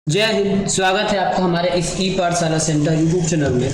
जय हिंद। स्वागत है आपका हमारे इस ई पाठशाला सेंटर यूट्यूब चैनल में।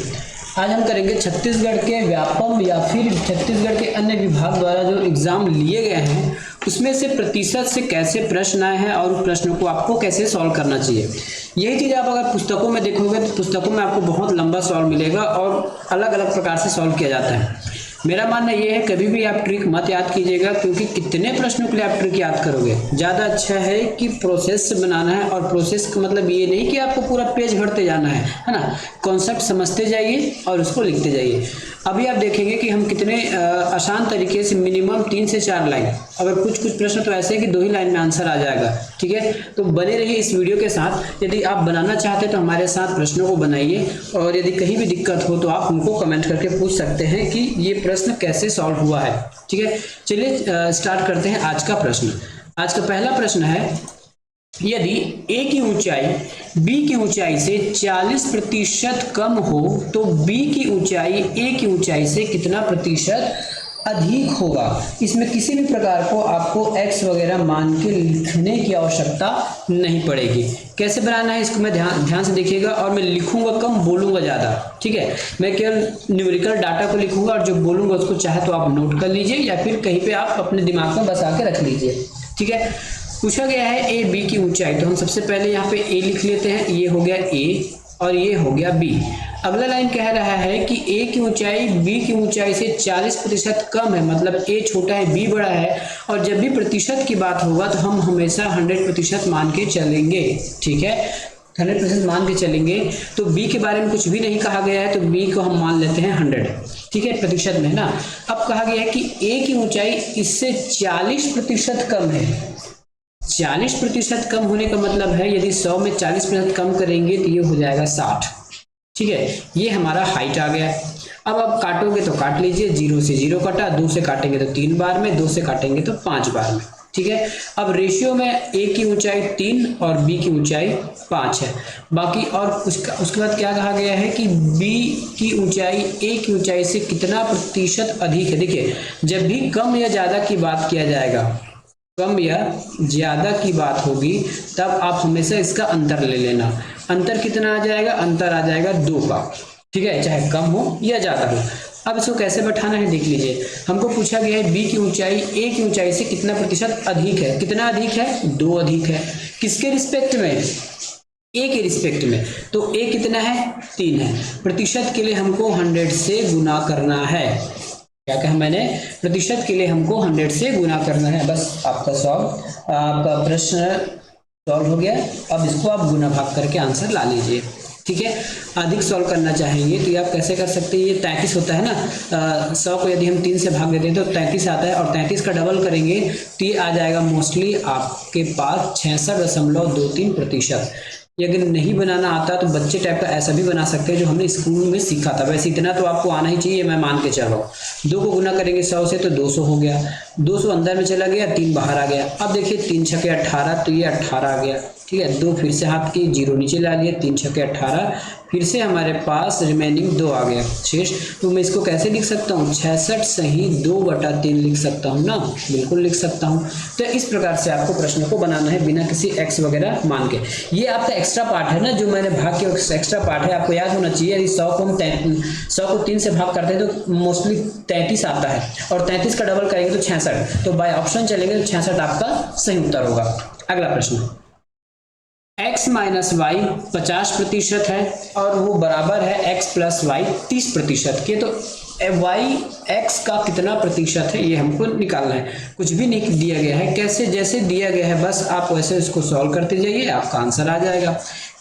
आज हम करेंगे छत्तीसगढ़ के व्यापम या फिर छत्तीसगढ़ के अन्य विभाग द्वारा जो एग्जाम लिए गए हैं उसमें से प्रतिशत से कैसे प्रश्न आए हैं और उस प्रश्नों को आपको कैसे सॉल्व करना चाहिए। यही चीज़ आप अगर पुस्तकों में देखोगे तो पुस्तकों में आपको बहुत लंबा सॉल्व मिलेगा और अलग अलग प्रकार से सॉल्व किया जाता है। मेरा मानना ये है कभी भी आप ट्रिक मत याद कीजिएगा, क्योंकि कितने प्रश्नों के लिए आप ट्रिक याद करोगे। ज़्यादा अच्छा है कि प्रोसेस से बनाना है, और प्रोसेस का मतलब ये नहीं कि आपको पूरा पेज भरते जाना है ना। कॉन्सेप्ट समझते जाइए और उसको लिखते जाइए। अभी आप देखेंगे कि हम कितने आसान तरीके से मिनिमम 3 से 4 लाइन, अगर कुछ प्रश्न तो ऐसे है कि 2 ही लाइन में आंसर आ जाएगा। ठीक है, तो बने रहिए इस वीडियो के साथ। यदि आप बनाना चाहते हैं तो हमारे साथ प्रश्नों को बनाइए, और यदि कहीं भी दिक्कत हो तो आप हमको कमेंट करके पूछ सकते हैं कि ये प्रश्न कैसे सॉल्व हुआ है। ठीक है, चलिए स्टार्ट करते हैं आज का प्रश्न। आज का पहला प्रश्न है, यदि a की ऊंचाई b की ऊंचाई से 40% कम हो तो b की ऊंचाई a की ऊंचाई से कितना प्रतिशत अधिक होगा। इसमें किसी भी प्रकार को आपको x वगैरह मान के लिखने की आवश्यकता नहीं पड़ेगी। कैसे बनाना है इसको मैं ध्यान से देखिएगा, और मैं लिखूंगा कम बोलूंगा ज़्यादा। ठीक है, मैं केवल न्यूमेरिकल डाटा को लिखूंगा और जो बोलूंगा उसको चाहे तो आप नोट कर लीजिए या फिर कहीं पे आप अपने दिमाग में बसा के रख लीजिए। ठीक है, पूछा गया है ए बी की ऊंचाई, तो हम सबसे पहले यहाँ पे ए लिख लेते हैं। ये हो गया ए और ये हो गया बी। अगला लाइन कह रहा है कि ए की ऊंचाई बी की ऊंचाई से 40% कम है, मतलब ए छोटा है बी बड़ा है, और जब भी प्रतिशत की बात होगा तो हम हमेशा 100% मान के चलेंगे। ठीक है, 100% मान के चलेंगे। तो बी के बारे में कुछ भी नहीं कहा गया है, तो बी को हम मान लेते हैं 100। ठीक है, प्रतिशत में ना। अब कहा गया है कि ए की ऊंचाई इससे 40% कम है। 40% कम होने का मतलब है यदि 100 में 40% कम करेंगे तो ये हो जाएगा 60। ठीक है, ये हमारा हाइट आ गया। अब आप काटोगे तो काट लीजिए, 0 से 0 कटा, 2 से काटेंगे तो 3 बार में, 2 से काटेंगे तो 5 बार में। ठीक है, अब रेशियो में ए की ऊंचाई 3 और बी की ऊंचाई 5 है। बाकी और उसके बाद क्या कहा गया है कि बी की ऊंचाई ए की ऊंचाई से कितना प्रतिशत अधिक है। देखिए, जब भी कम या ज्यादा की बात किया जाएगा, कम या ज्यादा की बात होगी, तब आप हमेशा इसका अंतर ले लेना। अंतर कितना आ जाएगा? अंतर आ जाएगा 2 का। ठीक है, चाहे कम हो या ज्यादा हो। अब इसको कैसे बैठाना है देख लीजिए। हमको पूछा गया है बी की ऊंचाई ए की ऊंचाई से कितना प्रतिशत अधिक है। कितना अधिक है? 2 अधिक है। किसके रिस्पेक्ट में? ए के रिस्पेक्ट में। तो ए कितना है? 3 है। प्रतिशत के लिए हमको 100 से गुना करना है। क्या कहा मैंने? प्रतिशत के लिए हमको 100 से गुना करना है। बस आपका प्रश्न सॉल्व हो गया। अब इसको आप गुना भाग करके आंसर ला लीजिए। ठीक है, अधिक सॉल्व करना चाहेंगे तो ये आप कैसे कर सकते हैं। ये 33 होता है ना, 100 को यदि हम 3 से भाग देते हैं तो 33 आता है, और 33 का डबल करेंगे तो ये आ जाएगा मोस्टली आपके पास 66.23%। अगर नहीं बनाना आता तो बच्चे टाइप का ऐसा भी बना सकते हैं जो हमने स्कूल में सीखा था। वैसे इतना तो आपको आना ही चाहिए, मैं मान के चल रहा हूँ। 2 को गुना करेंगे 100 से तो 200 हो गया, 200 अंदर में चला गया, 3 बाहर आ गया। अब देखिए 3 छक्के 18, तो ये 18 आ गया। ठीक है, 2 फिर से हाथ की 0 नीचे ला लिए, 3 छक्के 18, फिर से हमारे पास रिमेनिंग 2 आ गया शेष। तो मैं इसको कैसे लिख सकता हूँ? 66 सही 2/3 लिख सकता हूँ ना, बिल्कुल लिख सकता हूँ। तो इस प्रकार से आपको प्रश्न को बनाना है बिना किसी एक्स वगैरह मान के। ये आपका एक्स्ट्रा पार्ट है ना, जो मैंने भाग के एक्स्ट्रा पार्ट है, आपको याद होना चाहिए। यदि 100 को 3 से भाग करते हैं तो मोस्टली 33 आता है, और 33 का डबल करेंगे तो 66। तो बाय ऑप्शन चलेंगे तो 66 आपका सही उत्तर होगा। अगला प्रश्न, x माइनस वाई 50% है और वो बराबर है x प्लस वाई 30% के। तो y x का कितना प्रतिशत है ये हमको निकालना है। कुछ भी नहीं दिया गया है, कैसे जैसे दिया गया है बस आप वैसे इसको सॉल्व करते जाइए, आपका आंसर आ जाएगा।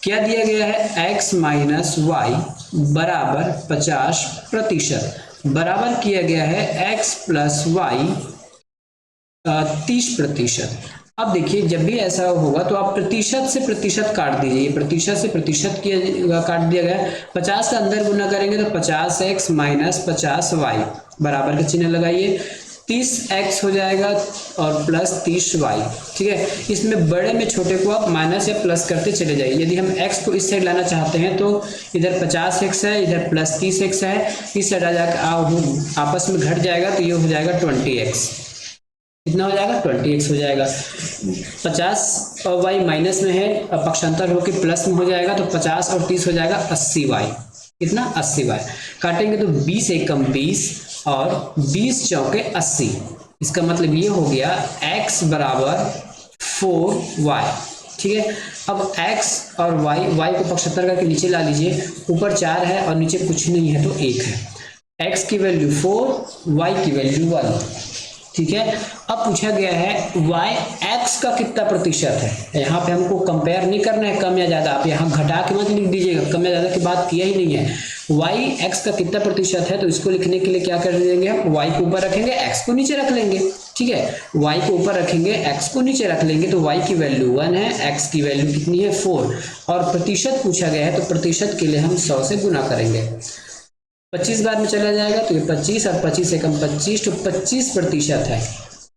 क्या दिया गया है? x माइनस वाई बराबर 50%, बराबर किया गया है x प्लस वाई 30%। अब देखिए, जब भी ऐसा होगा तो आप प्रतिशत से प्रतिशत काट दीजिए। प्रतिशत से प्रतिशत किया काट दिया गया। 50 का अंदर गुना करेंगे तो 50x माइनस 50y, बराबर का चिन्ह लगाइए, 30x हो जाएगा और प्लस 30y। ठीक है, इसमें बड़े में छोटे को आप माइनस या प्लस करते चले जाइए। यदि हम x को इस साइड लाना चाहते हैं तो इधर 50x है, इधर प्लस 30x है, इस साइड आ जाकर आपस में घट जाएगा तो ये हो जाएगा 20x। कितना हो जाएगा 20x हो जाएगा। 50 और y माइनस में है, पक्षांतर होकर प्लस में हो जाएगा, तो 50 और 30 हो जाएगा 80y। कितना 80y। काटेंगे तो 20 एकम 20 और 20 चौके 80। इसका मतलब ये हो गया x बराबर 4y। ठीक है, अब x और y को पक्षांतर करके नीचे ला लीजिए, ऊपर 4 है और नीचे कुछ नहीं है तो 1 है। x की वैल्यू 4, y की वैल्यू 1। ठीक है, अब पूछा गया है y x का कितना प्रतिशत है। यहाँ पे हमको कंपेयर नहीं करना है कम या ज्यादा, आप यहाँ घटा के मत लिख दीजिएगा, कम या ज्यादा की बात किया ही नहीं है। y x का कितना प्रतिशत है, तो इसको लिखने के लिए क्या कर देंगे हम, y को ऊपर रखेंगे, x को नीचे रख लेंगे। ठीक है, y को ऊपर रखेंगे, x को नीचे रख लेंगे, तो y की वैल्यू 1 है, x की वैल्यू कितनी है 4, और प्रतिशत पूछा गया है तो प्रतिशत के लिए हम 100 से गुना करेंगे। 25 बार में चला जाएगा तो ये 25 और 25 एकम 25, तो 25% है।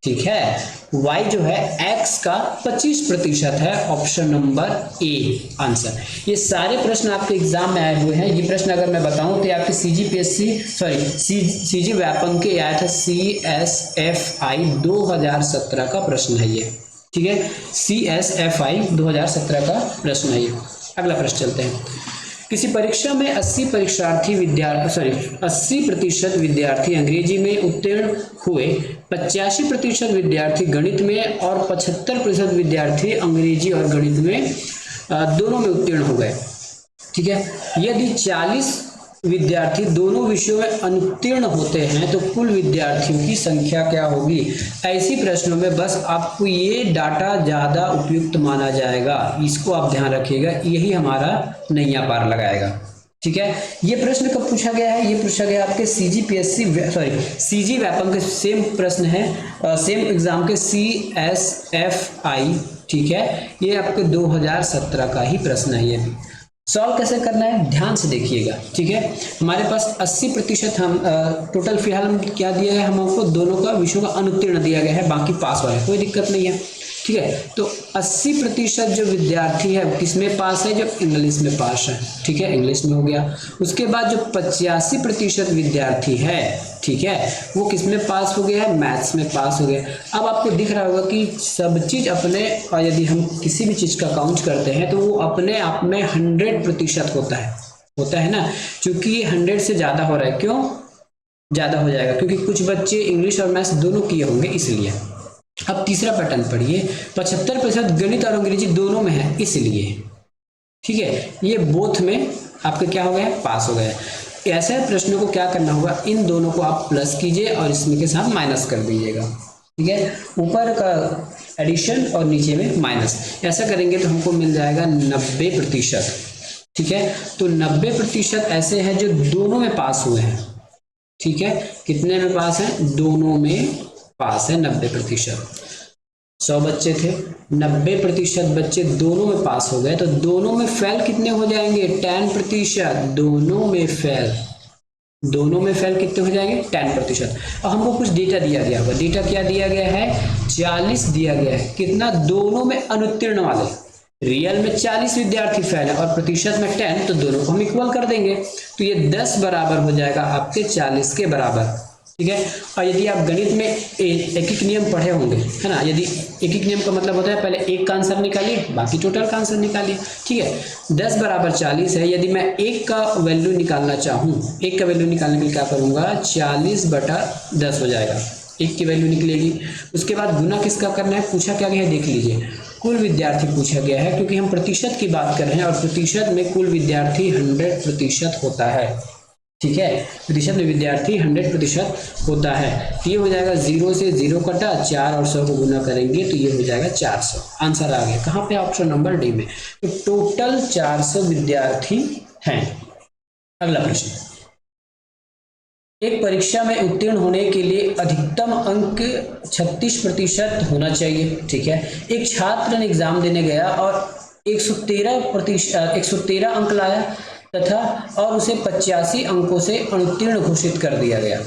ठीक है, y जो है x का 25% है। Option number A answer. ये सारे प्रश्न आपके एग्जाम में आए हुए हैं। ये प्रश्न अगर मैं बताऊं तो आपके सीजी व्यापम के आया था CSFI 2017 का प्रश्न है ये। ठीक है, CSFI 2017 का प्रश्न है ये। अगला प्रश्न चलते हैं। किसी परीक्षा में 80% विद्यार्थी अंग्रेजी में उत्तीर्ण हुए, 85% विद्यार्थी गणित में और 75% विद्यार्थी अंग्रेजी और गणित में दोनों में उत्तीर्ण हो गए। ठीक है, यदि 40 विद्यार्थी दोनों विषयों में अनुत्तीर्ण होते हैं तो कुल विद्यार्थियों की संख्या क्या होगी। ऐसी प्रश्नों में बस आपको ये डाटा ज्यादा उपयुक्त माना जाएगा, इसको आप ध्यान रखिएगा, यही हमारा नैया पार लगाएगा। ठीक है, ये प्रश्न कब पूछा गया है, ये पूछा गया आपके सीजी व्यापम के सेम प्रश्न है, सेम एग्जाम के CSFI। ठीक है, ये आपके 2017 का ही प्रश्न है। ये सॉल्व कैसे करना है ध्यान से देखिएगा। ठीक है, हमारे पास 80% हम टोटल फिलहाल हम क्या दिया है, हमको दोनों का विषयों का अनुत्तीर्ण दिया गया है, बाकी पास वाला कोई दिक्कत नहीं है। ठीक है, तो 80% जो विद्यार्थी है किसमें पास है, जो इंग्लिश में पास है। ठीक है, इंग्लिश में हो गया। उसके बाद जो 85% विद्यार्थी है, ठीक है, वो किसमें पास हो गया है, मैथ्स में पास हो गया। अब आपको दिख रहा होगा कि सब चीज अपने, और यदि हम किसी भी चीज का काउंट करते हैं तो वो अपने आप में 100% होता है ना, क्योंकि ये 100 से ज्यादा हो रहा है। क्यों ज्यादा हो जाएगा, क्योंकि कुछ बच्चे इंग्लिश और मैथ्स दोनों किए होंगे इसलिए। अब तीसरा पैटर्न पढ़िए, 75% गणित और अंग्रेजी दोनों में है इसलिए। ठीक है, ये बोथ में आपके क्या हो गया, पास हो गया। ऐसे प्रश्नों को क्या करना होगा, इन दोनों को आप प्लस कीजिए और इसमें के साथ माइनस कर दीजिएगा। ठीक है, ऊपर का एडिशन और नीचे में माइनस, ऐसा करेंगे तो हमको मिल जाएगा 90%। ठीक है, तो 90% ऐसे हैं जो दोनों में पास हुए हैं। ठीक है, कितने में पास है, दोनों में पास है 90%। 100 बच्चे थे, 90% बच्चे दोनों में पास हो गए, तो दोनों में फेल कितने हो जाएंगे, 10%। दोनों में फेल कितने हो जाएंगे, 10%। और हमको कुछ डेटा दिया गया होगा, डेटा क्या दिया गया है, 40 दिया गया है। कितना, दोनों में अनुत्तीर्ण वाले, रियल में 40 विद्यार्थी फेल है और प्रतिशत में 10, तो दोनों को हम इक्वल कर देंगे, तो ये 10 बराबर हो जाएगा आपके 40 के बराबर। ठीक है, और यदि आप गणित में एक नियम पढ़े होंगे, है ना, यदि एक नियम का मतलब होता है पहले एक का आंसर निकालिए बाकी टोटल का आंसर निकालिए। ठीक है, 10 बराबर 40 है, यदि मैं एक का वैल्यू निकालना चाहूँ, एक का वैल्यू निकालने के लिए क्या करूँगा, 40/10 हो जाएगा, एक की वैल्यू निकलेगी। उसके बाद गुना किसका करना है, पूछा क्या गया है देख लीजिए, कुल विद्यार्थी पूछा गया है, क्योंकि हम प्रतिशत की बात कर रहे हैं और प्रतिशत में कुल विद्यार्थी 100% होता है। ठीक है, प्रतिशत में विद्यार्थी 100% होता है। ये हो जाएगा 0 से 0 कटा, 4 और 100 को गुना करेंगे तो ये हो जाएगा 400। आंसर आ गया कहाँ पे, ऑप्शन नंबर डी में। तो टोटल 400 विद्यार्थी हैं। अगला प्रश्न, एक परीक्षा में उत्तीर्ण होने के लिए अधिकतम अंक 36% होना चाहिए। ठीक है, एक छात्र ने एग्जाम देने गया और 113 अंक लाया तथा और उसे 85 अंकों से अनुत्तीर्ण घोषित कर दिया गया।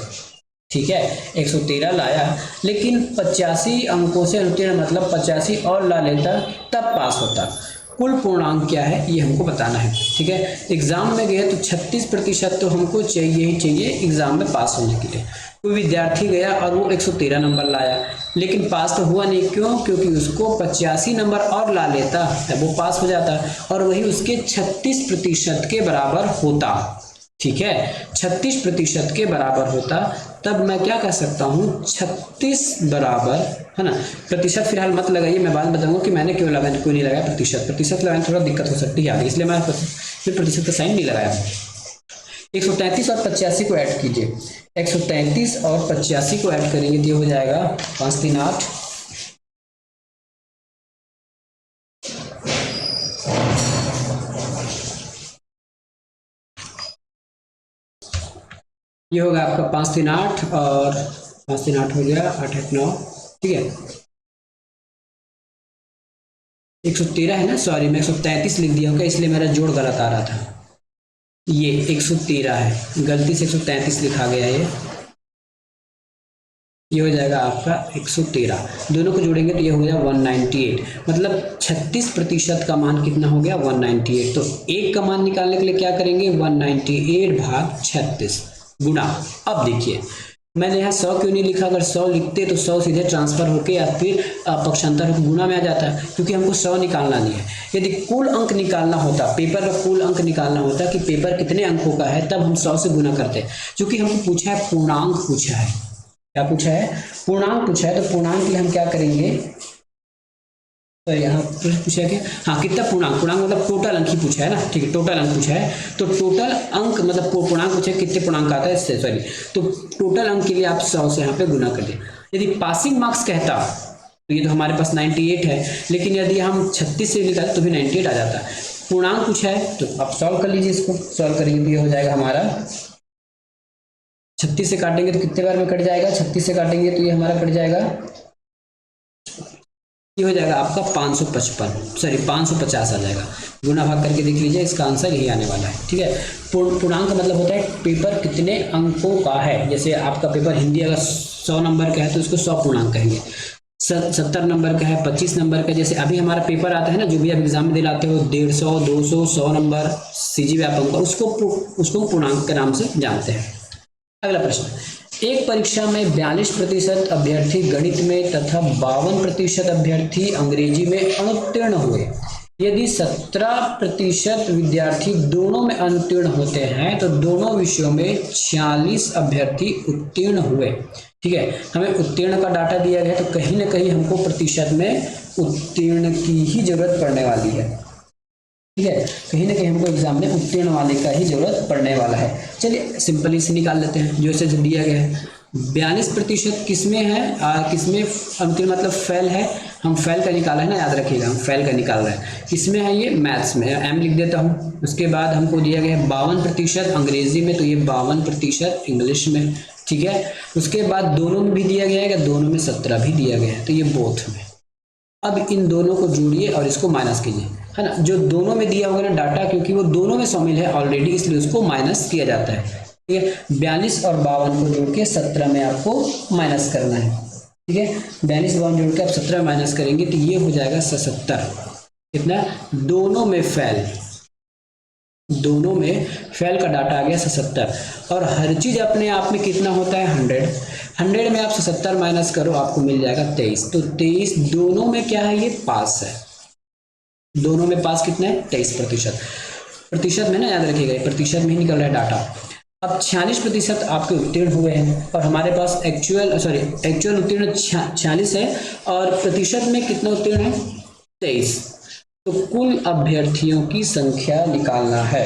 ठीक है, 113 लाया लेकिन 85 अंकों से अनुत्तीर्ण, मतलब 85 और ला लेता तब पास होता। कुल पूर्णांक क्या है ये हमको बताना है। ठीक है, एग्जाम में गए तो 36% तो हमको चाहिए ही चाहिए एग्जाम में पास होने के लिए। कोई विद्यार्थी गया और वो 113 नंबर लाया, लेकिन पास तो हुआ नहीं। क्यों? क्योंकि उसको 85 नंबर और ला लेता तब वो पास हो जाता, और वही उसके 36% के बराबर होता। ठीक है, 36% के बराबर होता, तब मैं क्या कह सकता हूँ 36 बराबर, है ना। प्रतिशत फिलहाल मत लगाइए, मैं बाद में बताऊंगा कि मैंने क्यों लगाया, कोई नहीं लगाया प्रतिशत लगाने थोड़ा दिक्कत हो सकती है, इसलिए मैं प्रतिशत का साइन नहीं लगाया। 133 और 85 को ऐड कीजिए, 133 और 85 को ऐड करेंगे तो ये हो जाएगा 5 3 8, ये होगा आपका 5 3 8 और 5 3 8 हो गया, 8 8 9। ठीक है, 113 है ना, सॉरी मैं 133 लिख दिया होगा, इसलिए मेरा जोड़ गलत आ रहा था। ये 113 है, गलती से 133 लिखा गया। ये हो जाएगा आपका 113, दोनों को जोड़ेंगे तो ये हो गया 198, मतलब 36% का मान कितना हो गया 198। तो एक का मान निकालने के लिए क्या करेंगे 198 भाग 36 गुना। अब देखिए मैंने यहाँ 100 क्यों नहीं लिखा, अगर 100 लिखते तो 100 सीधे ट्रांसफर होके या फिर पक्षांतर होकर गुना में आ जाता है, क्योंकि हमको 100 निकालना नहीं है। यदि कुल अंक निकालना होता, पेपर का कुल अंक निकालना होता कि पेपर कितने अंकों का है, तब हम 100 से गुना करते। क्योंकि हमको पूछा है पूर्णांक पूछा है, क्या पूछा है पूर्णांक पूछा है, तो पूर्णांक के लिए हम क्या करेंगे, तो यहाँ पूछा है कि हाँ कितना पूर्णांक, पूर्णांक मतलब टोटल अंक ही पूछा है ना। ठीक है, टोटल अंक पूछा है, तो टोटल अंक मतलब पूर्णांक पूछा है कितने पूर्णांक आता है इससे, सॉरी, तो टोटल अंक के लिए आप 100 से यहाँ पे गुना कर दिए। यदि पासिंग मार्क्स कहता तो ये तो हमारे पास 98 है, लेकिन यदि हम 36 से निकाले तो भी 98 आ जाता। पूर्णांक पूछा है तो आप सॉल्व कर लीजिए, इसको सॉल्व करेंगे तो ये हो जाएगा हमारा 36 से काटेंगे तो कितने बार में कट जाएगा, 36 से काटेंगे तो ये हमारा कट जाएगा, ये हो जाएगा आपका 555, सॉरी 550 आ जाएगा। गुना भाग करके देख लीजिए, इसका आंसर यही आने वाला है। ठीक है, पूर्णांक का मतलब होता है पेपर कितने अंकों का है। जैसे आपका पेपर हिंदी अगर 100 नंबर का है तो इसको 100 पूर्णांक कहेंगे, 70 नंबर का है, 25 नंबर का, जैसे अभी हमारा पेपर आता है ना, जो भी आप एग्जाम में दिलाते हो 150 200 100 नंबर सीजी व्यापक का, उसको पूर्णांक के नाम से जानते हैं। अगला प्रश्न, एक परीक्षा में 42% अभ्यर्थी गणित में तथा 52% अभ्यर्थी अंग्रेजी में अनुत्तीर्ण हुए। यदि 17% विद्यार्थी दोनों में अनुत्तीर्ण होते हैं तो दोनों विषयों में 46 अभ्यर्थी उत्तीर्ण हुए। ठीक है, हमें उत्तीर्ण का डाटा दिया गया है, तो कहीं ना कहीं हमको प्रतिशत में उत्तीर्ण की ही जरूरत पड़ने वाली है। ठीक है, कहीं ना कहीं हमको एग्जाम में उत्तीर्ण वाले का ही जरूरत पड़ने वाला है। चलिए सिंपली से निकाल लेते हैं, जो इसे दिया गया है 42% किसमें है, किसमें अनुत्तीर्ण मतलब फेल है, हम फेल का निकाला है ना, याद रखिएगा हम फेल का निकाल रहे हैं। किसमें है ये, मैथ्स में, एम लिख देता हूँ। उसके बाद हमको दिया गया है 52% अंग्रेजी में, तो ये 52% इंग्लिश में। ठीक है, उसके बाद दोनों में भी दिया गया है, दोनों में 17 भी दिया गया है, तो ये बोथ में। अब इन दोनों को जोड़िए और इसको माइनस कीजिए, है ना। जो दोनों में दिया होगा ना डाटा, क्योंकि वो दोनों में शामिल है ऑलरेडी, इसलिए उसको माइनस किया जाता है। ठीक है, 42 और 52 को जोड़ के 17 में आपको माइनस करना है। ठीक है, 42 52 जोड़ के आप 17 में माइनस करेंगे तो ये हो जाएगा 77। कितना, दोनों में फेल, दोनों में फेल का डाटा आ गया 77। और हर चीज अपने आप में कितना होता है 100 में आप 77 माइनस करो आपको मिल जाएगा 23। तो 23 दोनों में क्या है, ये पास है, दोनों में पास कितना है 23%। प्रतिशत में ना याद रखिएगा, प्रतिशत में ही निकल रहा है डाटा। अब 46% आपके उत्तीर्ण हुए हैं, और हमारे पास एक्चुअल उत्तीर्ण 46 है, और प्रतिशत में कितना उत्तीर्ण है 23। तो कुल अभ्यर्थियों की संख्या निकालना है।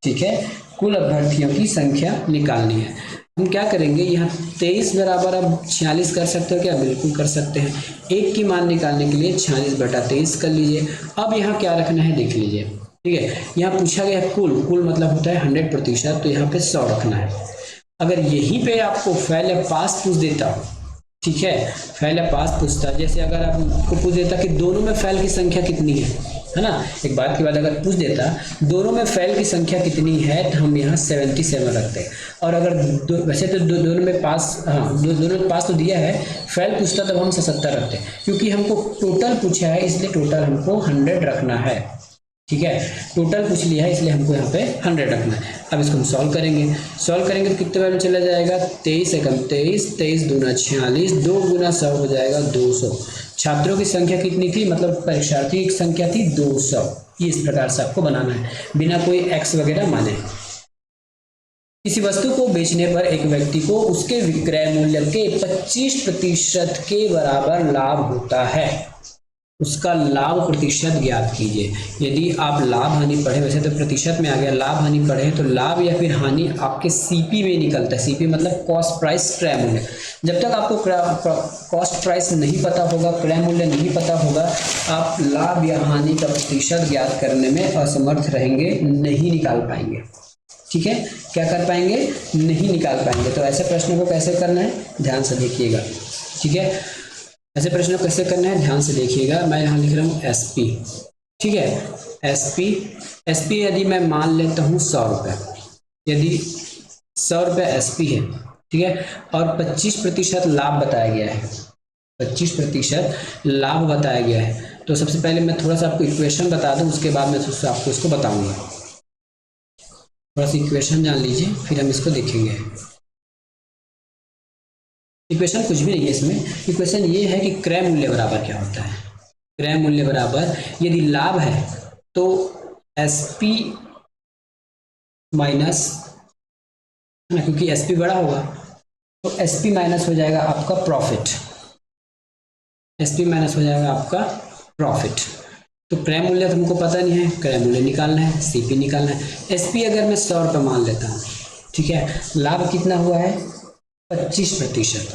ठीक है, कुल अभ्यर्थियों की संख्या निकालनी है। हम क्या करेंगे, यहाँ 23 बराबर अब 46 कर सकते हो क्या, बिल्कुल कर सकते हैं। एक की मान निकालने के लिए 46/23 कर लीजिए। अब यहाँ क्या रखना है देख लीजिए। ठीक है, यहाँ पूछा गया कुल मतलब होता है 100%, तो यहाँ पे 100 रखना है। अगर यहीं पे आपको फेल या पास पूछ देता ठीक है, फैल या पास पूछता, जैसे अगर आपको पूछ देता कि दोनों में फैल की संख्या कितनी है ना, एक बात की बात अगर पूछ देता दोनों में फैल की संख्या कितनी है, तो हम यहाँ 77 रखते हैं। और अगर वैसे तो दोनों में पास, हाँ दोनों में पास तो दिया है, फैल पूछता तब हम 77 रखते हैं, क्योंकि हमको टोटल पूछा है इसलिए टोटल हमको 100 रखना है। ठीक है, टोटल पूछ लिया है इसलिए हमको यहाँ पे 100 रखना है। अब इसको हम सॉल्व करेंगे तो कितने बार में चला जाएगा, 23 एकम 23, 23 दूना 46, 2 गुना 100 हो जाएगा 200। छात्रों की संख्या कितनी थी, मतलब परीक्षार्थी की संख्या थी 200। ये इस प्रकार से आपको बनाना है बिना कोई एक्स वगैरह माने। किसी वस्तु को बेचने पर एक व्यक्ति को उसके विक्रय मूल्य के 25% के बराबर लाभ होता है, उसका लाभ प्रतिशत ज्ञात कीजिए। यदि आप लाभ हानि पढ़े, वैसे तो प्रतिशत में आ गया, लाभ हानि पढ़े तो लाभ या फिर हानि आपके सीपी में निकलता है। सीपी मतलब कॉस्ट प्राइस क्रय मूल्य। जब तक आपको कॉस्ट प्राइस नहीं पता होगा, क्रय मूल्य नहीं पता होगा, आप लाभ या हानि का प्रतिशत ज्ञात करने में असमर्थ रहेंगे, नहीं निकाल पाएंगे। ठीक है, क्या कर पाएंगे, नहीं निकाल पाएंगे। तो ऐसे प्रश्नों को कैसे करना है, ध्यान से देखिएगा। ठीक है, ऐसे प्रश्न कैसे करना है, ध्यान से देखिएगा। मैं यहाँ लिख रहा हूँ एसपी। ठीक है, एसपी यदि मैं मान लेता हूँ 100 रुपये, यदि 100 रुपये एसपी है, ठीक है, और 25% लाभ बताया गया है, 25% लाभ बताया गया है, तो सबसे पहले मैं थोड़ा सा आपको इक्वेशन बता दूँ, उसके बाद मैं आपको इसको बताऊँगा। थोड़ा सा इक्वेशन जान लीजिए, फिर हम इसको देखेंगे। इक्वेशन कुछ भी नहीं है इसमें, इक्वेशन ये है कि क्रय मूल्य बराबर क्या होता है। क्रय मूल्य बराबर, यदि लाभ है तो एसपी माइनस, क्योंकि एसपी बड़ा होगा तो एसपी माइनस हो जाएगा आपका प्रॉफिट, एसपी माइनस हो जाएगा आपका प्रॉफिट। तो क्रय मूल्य तुमको पता नहीं है, क्रय मूल्य निकालना है, सीपी निकालना है। एसपी अगर मैं 100 रुपये मान लेता हूँ, ठीक है, लाभ कितना हुआ है 25%,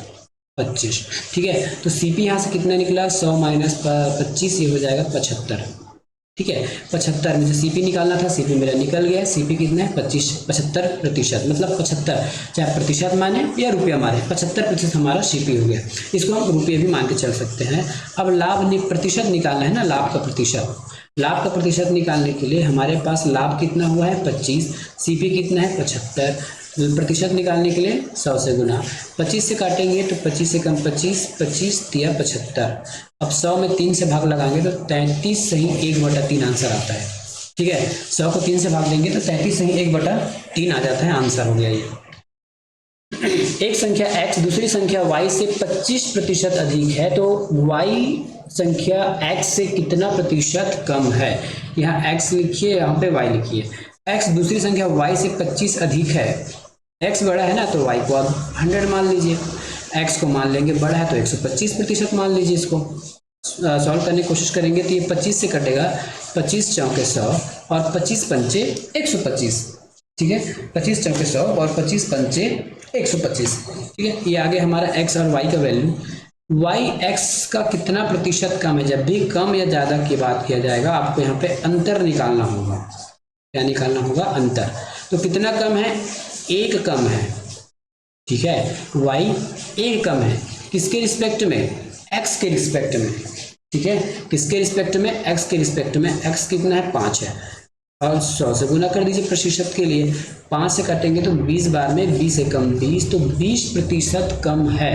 25। ठीक है, तो सीपी यहाँ से कितना निकला, 100 माइनस 25, ये हो जाएगा 75। ठीक है, 75 में से सीपी निकालना था, सीपी मेरा निकल गया। सीपी कितना है 75%, मतलब 75, चाहे प्रतिशत माने या रुपया माने, 75% हमारा सीपी हो गया। इसको हम रुपये भी मान के चल सकते हैं। अब लाभ प्रतिशत निकालना है ना, लाभ का प्रतिशत, लाभ का प्रतिशत निकालने के लिए हमारे पास लाभ कितना हुआ है 25, सीपी कितना है 75, प्रतिशत निकालने के लिए 100 से गुना, 25 से काटेंगे तो 25 से कम 25, 25 तिया 75। अब 100 में 3 से भाग लगाएंगे तो 33 सही 1/3 आंसर आता है। ठीक है, 100 को 3 से भाग देंगे तो 33 सही 1/3 आ जाता है, आंसर हो गया ये। एक संख्या x दूसरी संख्या y से 25% अधिक है तो y संख्या x से कितना प्रतिशत कम है। यहाँ x लिखिए, यहाँ पे y लिखिए। x दूसरी संख्या y से 25 अधिक है, x बड़ा है ना तो y को आप 100 मान लीजिए, x को मान लेंगे बड़ा है तो 125% मान लीजिए। इसको सॉल्व करने की कोशिश करेंगे तो ये 25 से कटेगा, 25 चौके 100 और 25 पंचे 125। ठीक है, 25 चौके 100 और 25 पंचे 125। ठीक है, ये आगे हमारा x और y का वैल्यू। y x का कितना प्रतिशत कम है, जब भी कम या ज़्यादा की बात किया जाएगा आपको यहाँ पे अंतर निकालना होगा। क्या निकालना होगा, अंतर। तो कितना कम है, 1 कम है। ठीक है, y 1 कम है, किसके रिस्पेक्ट में, x के रिस्पेक्ट में। ठीक है, किसके रिस्पेक्ट में, x के रिस्पेक्ट में। x कितना है 5 है, और 100 से गुना कर दीजिए प्रतिशत के लिए, 5 से काटेंगे तो 20 बार में 20 एकम 20, तो 20% कम है।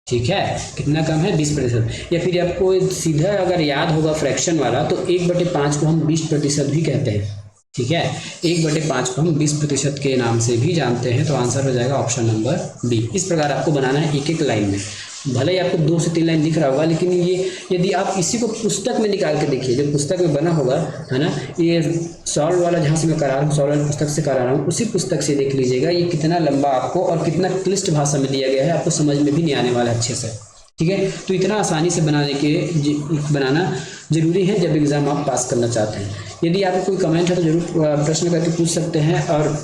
ठीक है, कितना कम है 20%। या फिर आपको सीधा अगर याद होगा फ्रैक्शन वाला तो 1/5 को हम 20% भी कहते हैं। ठीक है, 1/5 को हम 20% के नाम से भी जानते हैं। तो आंसर हो जाएगा ऑप्शन नंबर बी। इस प्रकार आपको बनाना है एक एक लाइन में, भले ही आपको 2 से 3 लाइन दिख रहा होगा, लेकिन ये यदि आप इसी को पुस्तक में निकाल के देखिए, जो पुस्तक में बना होगा है ना, ये सॉल्व वाला जहाँ से मैं करा रहा हूँ, सॉल्व वाला पुस्तक से करा रहा हूँ, उसी पुस्तक से देख लीजिएगा ये कितना लंबा आपको और कितना क्लिष्ट भाषा में दिया गया है, आपको समझ में भी नहीं आने वाला अच्छे से। ठीक है, तो इतना आसानी से बनाना जरूरी है जब एग्ज़ाम आप पास करना चाहते हैं। यदि आपको कोई कमेंट है तो जरूर प्रश्न करके पूछ सकते हैं, और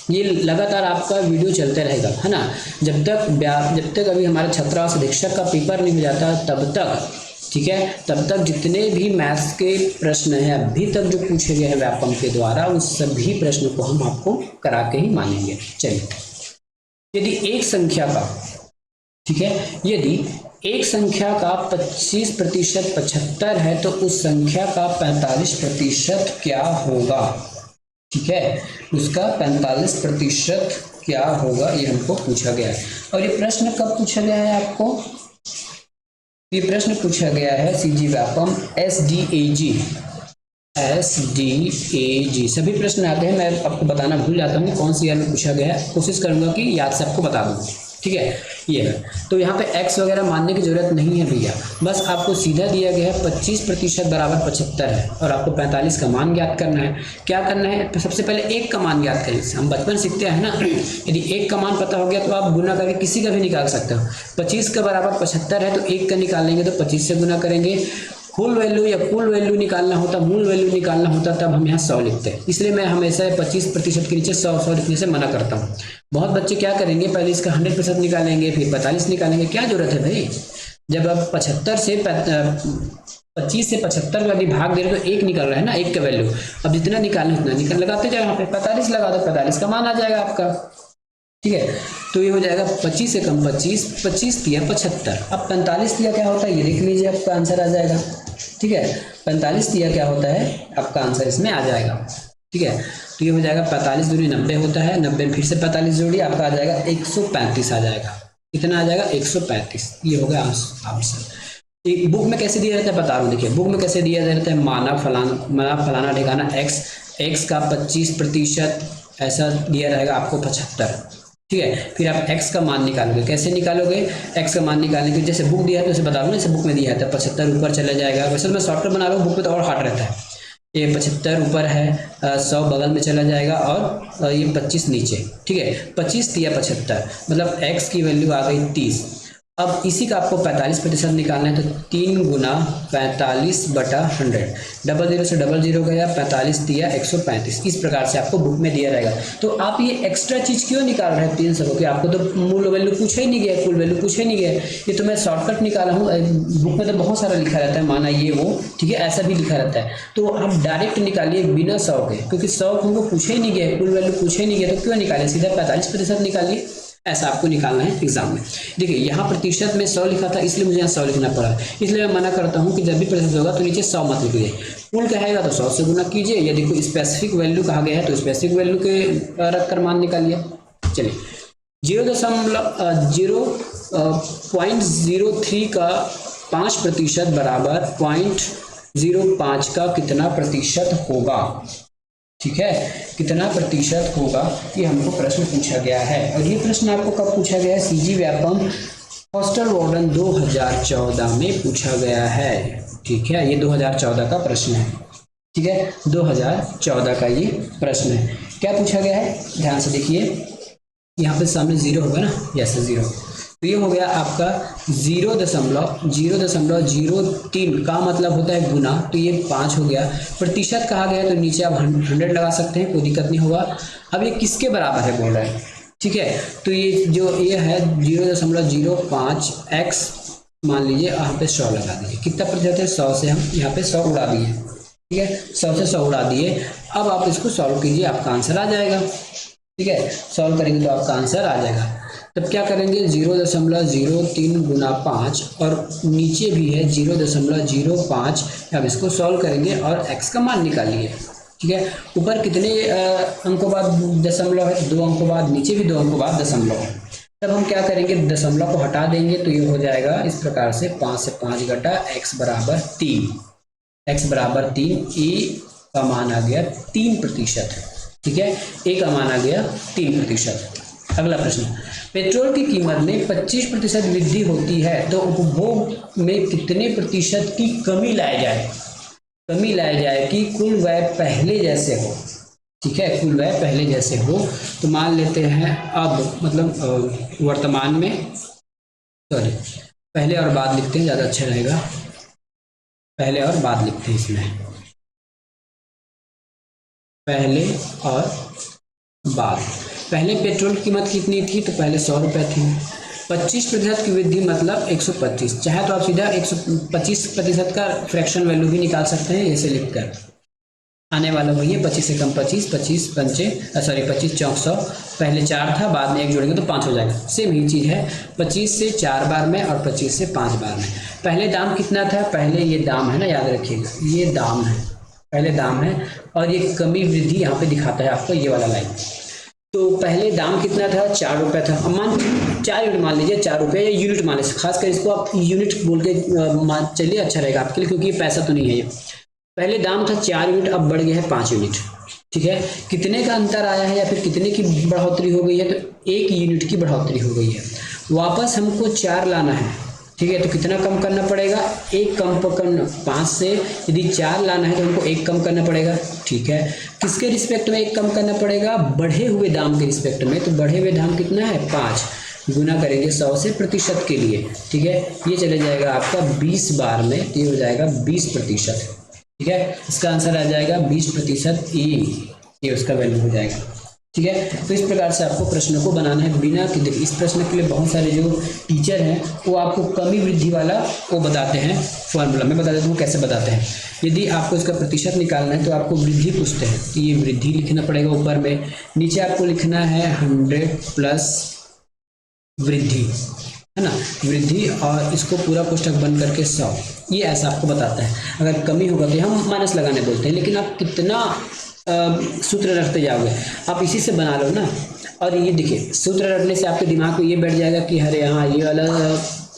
ये लगातार आपका वीडियो चलते रहेगा, है ना, जब तक अभी हमारे छात्रावास अधीक्षक का पेपर नहीं हो जाता तब तक। ठीक है, तब तक जितने भी मैथ्स के प्रश्न हैं अभी तक जो पूछे गए हैं व्यापम के द्वारा, उस सभी प्रश्नों को हम आपको करा के ही मानेंगे। चलिए, यदि एक संख्या का ठीक है। यदि एक संख्या का 25% 75 है तो उस संख्या का 45% क्या होगा। ठीक है, उसका 45% क्या होगा, ये हमको पूछा गया है। और ये प्रश्न कब पूछा गया है आपको, ये प्रश्न पूछा गया है सीजी व्यापम SDAG सभी प्रश्न आते हैं। मैं आपको बताना भूल जाता हूँ कौन सी ईयर में पूछा गया है, कोशिश करूंगा कि याद से आपको बता दूँ। ठीक है, ये है। तो यहाँ पे x वगैरह मानने की जरूरत नहीं है भैया, बस आपको सीधा दिया गया है 25% बराबर 75 है और आपको 45 का मान ज्ञात करना है। क्या करना है, तो सबसे पहले एक का मान ज्ञात करें। हम बचपन सीखते हैं ना, यदि एक का मान पता हो गया तो आप गुना करके किसी का भी निकाल सकते हो। 25 का बराबर 75 है तो एक का निकालेंगे तो 25 से गुना करेंगे। फुल वैल्यू या फुल वैल्यू निकालना होता, मूल वैल्यू निकालना होता, तब हम यहाँ 100 लिखते हैं। इसलिए मैं हमेशा 25% के नीचे 100 लिखने से मना करता हूँ। बहुत बच्चे क्या करेंगे, पहले इसका 100% निकालेंगे, फिर 45 निकालेंगे। क्या जरूरत है भाई, जब आप 25 से 75 वाली भाग दे रहे तो एक निकल रहा है ना, एक का वैल्यू। अब जितना निकालना उतना निकल लगाते जाओ, यहाँ पे 45 लगा दो, 45 का मान आ जाएगा आपका। ठीक है, तो ये हो जाएगा 25 से कम 25, 25 दिया 75, अब 45 दिया क्या होता है ये देख लीजिए, आपका आंसर आ जाएगा। ठीक है, 45 दिया क्या होता है, आपका आंसर इसमें आ जाएगा। ठीक है, तो ये हो जाएगा 45 दूनी 90 होता है, 90 में फिर से 45 जोड़िए, आपका आ जाएगा 135 आ जाएगा। कितना आ जाएगा, 135। ये हो गया आंसर। एक बुक में कैसे दिया रहता है बता रहा हूँ, देखिए बुक में कैसे दिया रहता है, माना फलाना ठिकाना x का 25% ऐसा दिया रहेगा आपको 75। ठीक है, फिर आप x का मान निकालोगे। कैसे निकालोगे, x का मान निकालने के जैसे बुक दिया है तो उसे बता दूँ, जैसे बुक में दिया है 75 ऊपर चला जाएगा। वैसे मैं शॉर्टकट बना रहा हूँ, बुक में तो और हार्ड रहता है। ये 75 ऊपर है, 100 बगल में चला जाएगा और ये 25 नीचे। ठीक है, 25 दिया 75, मतलब x की वैल्यू आ गई 30। अब इसी का आपको 45% निकालना है, तो 3 गुना 45/100, डबल जीरो से डबल जीरो गया, 45 दिया 135। इस प्रकार से आपको बुक में दिया रहेगा। तो आप ये एक्स्ट्रा चीज क्यों निकाल रहे हैं 300 की, आपको तो मूल वैल्यू पूछा ही नहीं गया, फुल वैल्यू पूछा ही नहीं गया। ये तो मैं शॉर्टकट निकाला हूँ, बुक में तो बहुत सारा लिखा रहता है, माना ये वो। ठीक है, ऐसा भी लिखा रहता है, तो आप डायरेक्ट निकालिए बिना 100 के, क्योंकि 100 हमको पूछे ही नहीं गया, फुल वैल्यू पूछे ही नहीं गया, तो क्यों निकाले, सीधा 45% निकालिए। ऐसा आपको निकालना है एग्जाम में। देखिए यहाँ प्रतिशत में 100 लिखा था, इसलिए मुझे यहाँ 100 लिखना पड़ा। इसलिए मैं मना करता हूँ कि जब भी प्रतिशत होगा तो नीचे 100 मत लिखिए। फुल कहेगा तो 100 से गुना कीजिए, यदि कोई स्पेसिफिक वैल्यू कहा गया है तो स्पेसिफिक वैल्यू के रख कर मान निकालिए। चलिए 0.03 का 5% बराबर 0.05 का कितना प्रतिशत होगा। ठीक है, कितना प्रतिशत होगा, ये हमको प्रश्न पूछा गया है। और ये प्रश्न आपको कब पूछा गया है, सीजी व्यापम हॉस्टल वार्डन 2014 में पूछा गया है। ठीक है, ये 2014 का प्रश्न है। ठीक है, 2014 का ये प्रश्न है। क्या पूछा गया है, ध्यान से देखिए, यहाँ पे सामने 0 होगा ना, यस 0, तो ये हो गया आपका 0.03 का मतलब होता है गुना, तो ये 5 हो गया। प्रतिशत कहा गया तो नीचे आप 100 लगा सकते हैं, कोई दिक्कत नहीं होगा। अब ये किसके बराबर है बोल रहा है। ठीक है, तो ये जो ये है 0.05x मान लीजिए, यहाँ पे 100 लगा दीजिए। कितना प्रतिशत है, 100 से हम यहाँ पे 100 उड़ा दिए। ठीक है, 100 से 100 उड़ा दिए। अब आप इसको सॉल्व कीजिए, आपका आंसर आ जाएगा। ठीक है, सॉल्व करेंगे तो आपका आंसर आ जाएगा। तब क्या करेंगे, 0.03 गुना 5 और नीचे भी है 0.05, अब इसको सॉल्व करेंगे और x का मान निकालिए। ठीक है, ऊपर कितने अंकों बाद दशमलव है, 2 अंकों बाद, नीचे भी 2 अंकों बाद दशमलव है। तब हम क्या करेंगे, दशमलव को हटा देंगे, तो ये हो जाएगा इस प्रकार से 5 से 5 घटा x बराबर 3, x बराबर 3, ए का मान आ गया 3%। ठीक है, ए का मान आ गया 3%। अगला प्रश्न, पेट्रोल की कीमत में 25% वृद्धि होती है तो उपभोग में कितने प्रतिशत की कमी लाई जाए, कि कुल व्यय पहले जैसे हो। ठीक है, कुल व्यय पहले जैसे हो, तो मान लेते हैं अब मतलब वर्तमान में, सॉरी पहले और बाद लिखते हैं, ज़्यादा अच्छा रहेगा। पहले और बाद लिखते हैं इसमें, पहले और बाद। पहले पेट्रोल की कीमत कितनी थी, तो पहले 100 रुपये थी। 25% की वृद्धि मतलब 125, चाहे तो आप सीधा 125% का फ्रैक्शन वैल्यू भी निकाल सकते हैं ऐसे लिखकर। आने वाला वही है, 25 से कम 25, 25 पंचे सॉरी 25 चौक 100, पहले 4 था, बाद में 1 जोड़ेंगे तो 5 हो जाएगा। सेम ही चीज़ है, 25 से 4 बार में और 25 से 5 बार में। पहले दाम कितना था, पहले ये दाम है ना, याद रखिएगा ये दाम है, पहले दाम है, और ये कमी वृद्धि यहाँ पे दिखाता है आपको ये वाला लाइन। तो पहले दाम कितना था, 4 रुपये था। अब मान 4 यूनिट मान लीजिए, 4 रुपये या यूनिट मान लीजिए, खासकर इसको आप यूनिट बोल के मान चलिए, अच्छा रहेगा आपके लिए, क्योंकि ये पैसा तो नहीं है ये। पहले दाम था 4 यूनिट, अब बढ़ गया है 5 यूनिट, ठीक है। कितने का अंतर आया है या फिर कितने की बढ़ोतरी हो गई है, तो 1 यूनिट की बढ़ोतरी हो गई है। वापस हमको 4 लाना है, ठीक है, तो कितना कम करना पड़ेगा, 1 कम करना, 5 से यदि 4 लाना है तो हमको 1 कम करना पड़ेगा, ठीक है। किसके रिस्पेक्ट में 1 कम करना पड़ेगा, बढ़े हुए दाम के रिस्पेक्ट में। तो बढ़े हुए दाम कितना है, 5, गुना करेंगे 100 से प्रतिशत के लिए, ठीक है। ये चले जाएगा आपका 20 बार में, तो ये हो जाएगा 20%, ठीक है। इसका आंसर आ जाएगा 20% ये उसका वैल्यू हो जाएगा, ठीक है। तो इस प्रकार से आपको प्रश्न को बनाना है बिना कि इस प्रश्न के लिए बहुत सारे जो टीचर हैं वो आपको कमी वृद्धि वाला वो बताते हैं, फॉर्मूला में बता देता हूँ कैसे बताते हैं। यदि आपको इसका प्रतिशत निकालना है तो आपको वृद्धि पूछते हैं, तो ये वृद्धि लिखना पड़ेगा ऊपर में, नीचे आपको लिखना है 100 प्लस वृद्धि, है ना, वृद्धि, और इसको पूरा कोष्ठक बंद करके 100, ये ऐसा आपको बताता है। अगर कमी होगा तो हम माइनस लगाने बोलते हैं, लेकिन आप कितना सूत्र रखते जाओगे, आप इसी से बना लो ना। और ये देखिए सूत्र रखने से आपके दिमाग में ये बैठ जाएगा कि अरे हाँ ये वाला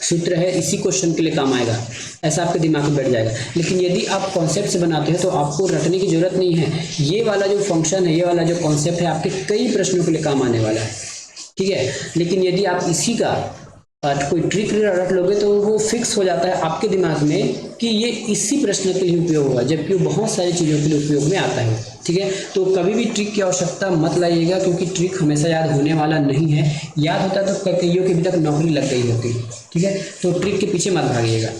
सूत्र है, इसी क्वेश्चन के लिए काम आएगा, ऐसा आपके दिमाग में बैठ जाएगा। लेकिन यदि आप कॉन्सेप्ट से बनाते हैं तो आपको रटने की जरूरत नहीं है, ये वाला जो फंक्शन है, ये वाला जो कॉन्सेप्ट है आपके कई प्रश्नों के लिए काम आने वाला है, ठीक है। लेकिन यदि आप इसी का कोई ट्रिक रट लोगे तो वो फिक्स हो जाता है आपके दिमाग में कि ये इसी प्रश्न के लिए उपयोग होगा, जबकि वो बहुत सारी चीज़ों के लिए उपयोग में आता है, ठीक है। तो कभी भी ट्रिक की आवश्यकता मत लाइएगा, क्योंकि ट्रिक हमेशा याद होने वाला नहीं है, याद होता तो कईयों की अभी तक नौकरी लग गई होती, ठीक है। तो ट्रिक के पीछे मत भागिएगा।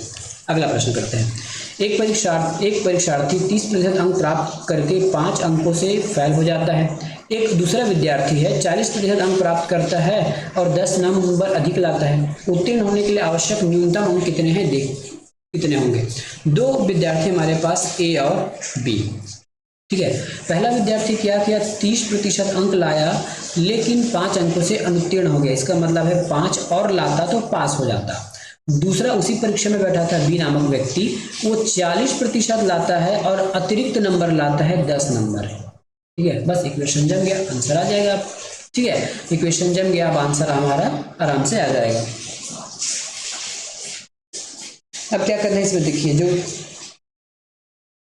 अगला प्रश्न करते हैं। एक परीक्षार्थी 30% अंक प्राप्त करके 5 अंकों से फेल हो जाता है। एक दूसरा विद्यार्थी है 40% अंक प्राप्त करता है और 10 नंबर अधिक लाता है। उत्तीर्ण होने के लिए आवश्यक न्यूनतम अंक कितने हैं, कितने होंगे। 2 विद्यार्थी हमारे पास ए और बी, ठीक है। पहला विद्यार्थी क्या किया, 30% अंक लाया लेकिन 5 अंकों से अनुत्तीर्ण हो गया। इसका मतलब है 5 और लाता तो पास हो जाता। दूसरा उसी परीक्षा में बैठा था बी नामक व्यक्ति, वो 40% लाता है और अतिरिक्त नंबर लाता है 10 नंबर, ठीक है। बस इक्वेशन जम गया, आंसर आ जाएगा, ठीक है। इक्वेशन जम गया, अब आंसर हमारा आराम से आ जाएगा। अब क्या करना है इसमें, देखिए जो,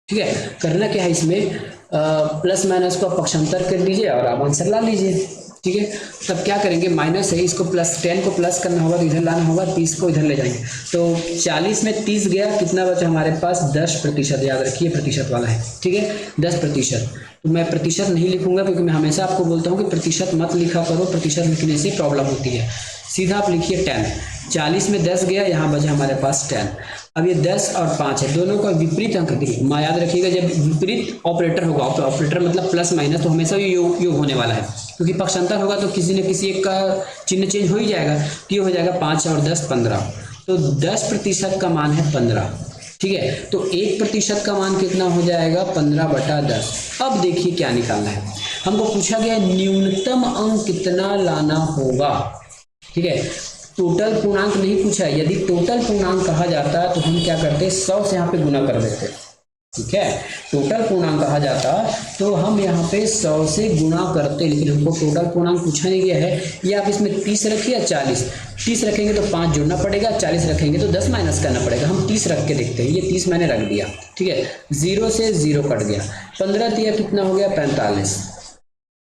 ठीक है, करना क्या है इसमें, प्लस माइनस को पक्षांतर कर लीजिए और आप आंसर ला लीजिए, ठीक है। तब क्या करेंगे, माइनस है, इसको प्लस 10 को प्लस करना होगा तो इधर लाना होगा, 30 को इधर ले जाएंगे, तो 40 में 30 गया, कितना बचा हमारे पास 10%, याद रखिए प्रतिशत वाला है, ठीक है, 10%। तो मैं प्रतिशत नहीं लिखूंगा क्योंकि मैं हमेशा आपको बोलता हूँ कि प्रतिशत मत लिखा करो, प्रतिशत लिखने से प्रॉब्लम होती है। सीधा आप लिखिए 10, 40 में 10 गया, यहाँ बचा हमारे पास 10। अब ये 10 और 5 है, दोनों का विपरीत अंक देखिए, याद रखिएगा जब विपरीत ऑपरेटर होगा, ऑपरेटर मतलब प्लस माइनस, तो हमेशा योग होने वाला है, क्योंकि पक्षांतर होगा तो किसी न किसी एक का चिन्ह चेंज हो ही जाएगा, तो ये हो जाएगा 5 और 10 15, तो 10% का मान है 15, ठीक है। तो 1% का मान कितना हो जाएगा, 15/10। अब देखिए क्या निकालना है, हमको पूछा गया न्यूनतम अंक कितना लाना होगा, ठीक है। टोटल पूर्णांक नहीं पूछा है, यदि टोटल पूर्णांक कहा जाता तो हम क्या करते, 100 से यहाँ पे गुना कर देते, ठीक है। टोटल पूर्णांक कहा जाता तो हम यहाँ पे 100 से गुणा करते, लेकिन हमको टोटल पूर्णांक पूछा नहीं गया है। ये आप इसमें 30 रखिए या 40, 30 रखेंगे तो 5 जोड़ना पड़ेगा, 40 रखेंगे तो 10 माइनस करना पड़ेगा। हम 30 रख के देखते हैं, ये 30 मैंने रख दिया, ठीक है, 0 से 0 कट गया, 15 तिया कितना हो गया 45,